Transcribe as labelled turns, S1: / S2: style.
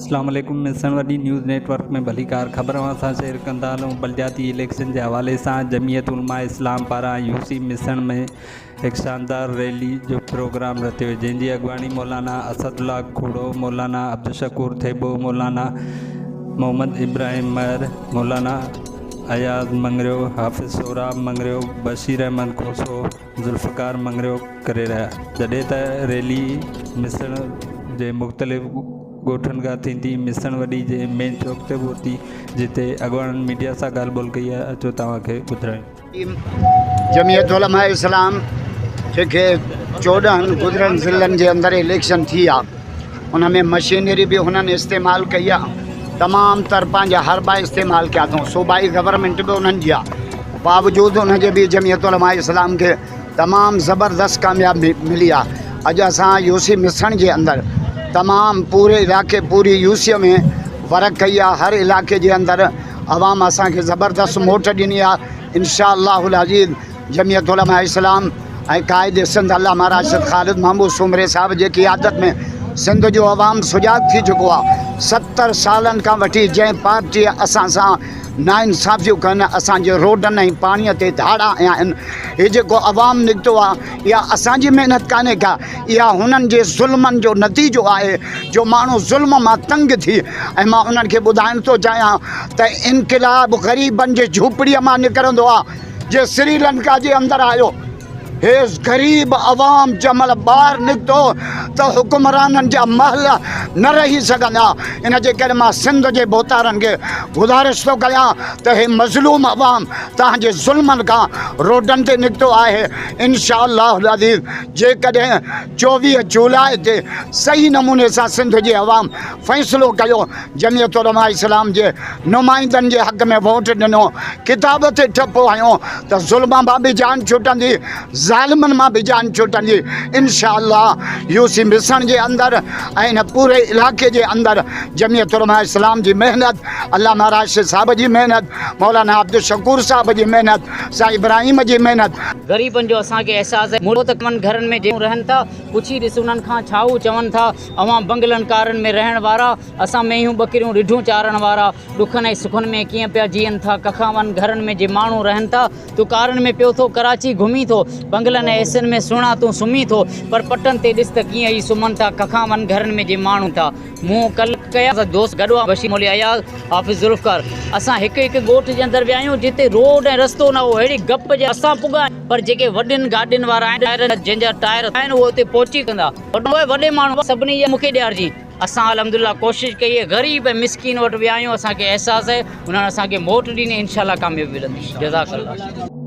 S1: अस्सलाम वालेकुम। मिशन वडी न्यूज़ नेटवर्क में भली कार ख़बर सां शेयर कंदा हलूं। बलदियाती इलेक्शन के हवाले से जमीयत उलमा इस्लाम पारा यूसी मिशन में एक शानदार रैली जो प्रोग्राम रखियो हुई, जैंजी अगवानी मौलाना असदुल्ला खूड़ो, मौलाना अब्दुल शकूर थेबो, मौलाना मोहम्मद इब्राहिम मर, मौलाना अयाज मंगरियो, हाफिज़ सोहराब मंगरियो, बशीर अहमद खोसो, जुल्फ़कार मंगरियो करे रहा। जॾहिं त रैली मिशन जे मुख़्तलिफ़ गोठन का थी मिशन वडी जे मेन चौक ते पहुती, जिते अगवान मीडिया से गाल बोल कई है। अचो तव्हांखे ॿुधायूं।
S2: जमीयत उलमा इस्लाम जेके 14 गुज़िरियल ज़िलनि जे अंदर इलेक्शन थी आहे, उन में मशीनरी भी उन्होंने इस्तेमाल कई आहे। तमाम तर पंहिंजा हरबा इस्तेमाल किया अथऊं। सूबाई गवर्नमेंट भी उन्हनि जी आहे, बावजूद उनजे भी जमीयत उलमा इस्लाम के तमाम ज़बरदस्त कामयाबी मिली आहे। अॼु असां यूसी मिशन के अंदर तमाम पूरे इलाके पूरी यूसी में वर्क कई आहे। हर इलाके के अंदर अवाम असांखे ज़बरदस्त मोट ॾिनी आहे। इंशाअल्लाहुल अज़ीज़ जमीयत उलमा इस्लाम ऐं कायद सिंध अल्लामा राशिद ख़ालिद महमूद सुमरे साहब जी क़ियादत में सिंध जो अवाम सुजाग थी चुको आहे। 70 सालन का वठी जै पार्टी असां सां नाइंसाफ़ियूं कनि, असांजे रोडनि ऐं पाणीअ ते धाड़ा आहिनि। हे जेको अवाम निकितो आहे, इहा असांजी महिनत कान्हे का, इहा हुननि जे ज़ुल्मनि जो नतीजो आहे जो माण्हू ज़ुल्म मां तंग थी। ऐं मां उन्हनि खे ॿुधाइण थो चाहियां त इनक़िलाब ग़रीबनि जे झूपड़ीअ मां निकिरंदो आहे। जे श्रीलंका जे अंदरि आयो, हे गरीब अवाम जमल ॿाहिरि निकितो त हुकुमराननि जा महल न रही सघंदा। इन जे करे मां सिंध जे बोतारनि खे गुज़ारिश थो कयां त हे मज़लूम अवाम तव्हांजे ज़ुल्मनि खां रोडनि ते निकितो आहे। इंशाअल्लाहुल अज़ीज़ जेकॾहिं 24 जुलाई ते सही नमूने सां सिंध जे अवाम फ़ैसिलो कयो, जमीयत उलमा इस्लाम जे नुमाइंदनि जे हक़ में वोट ॾिनो, किताब ते ठपो आहियूं त ज़ुल्म मां बि जान छुटंदी, ज़ालिमन मां भी जान छुटंदी। इंशाअल्लाह यूसी मिशन के अंदर ऐं पूरे इलाके के अंदर जमीयत उलमा इस्लाम की मेहनत, अल्लामा राशिद साहब की मेहनत, मौलाना अब्दुल शकूर साहब की मेहनत, सा इब्राहिम की मेहनत,
S3: गरीबन जो असांखे एहसास है। मुड़ो तक मन घरन में जो रहन था, पुछी ॾिस उन्हनि खां छाऊ चवन था। अवां बंगलन कारन में रहन वारा, असां मेहियूं बकरियूं रिढूं चारण वारा, दुखन ऐं सुखन में कीअं पिया जीअन था। कखावन घरन में जे माण्हू रहन था, तू कारन में पियो थो, कराची घुमी थो, बंगलन ऐं एसिन में सुहिणा तूं सुम्ही थो, पर पटन ते ॾिस त कीअं ई सुम्हनि था। कखावन घरन में जे माण्हू था। मूं कल कया दोस्त गॾु आहे, बशीर मौली अयाज़, हाफिज़ जुल्फ़कार। असां हिकु हिकु ॻोठ जे अंदरि विया आहियूं जिते रोड ऐं रस्तो न हो। अहिड़ी गप जे असां पुॻा, पर जेके वॾनि गाॾियुनि वारा आहिनि, जंहिंजा टायर आहिनि, उहे उते पहुची कंदा। वॾे माण्हू सभिनी जे मूंखे ॾियारजी। असां अल्हम्दुलिल्लाह कोशिशि कई आहे, ग़रीब ऐं मिसकीन वटि विया आहियूं। असांखे एहसास आहे उन्हनि असांखे वोट ॾिनी, इंशाअल्लाह कामयाबी मिलंदी। जज़ाकल्लाह।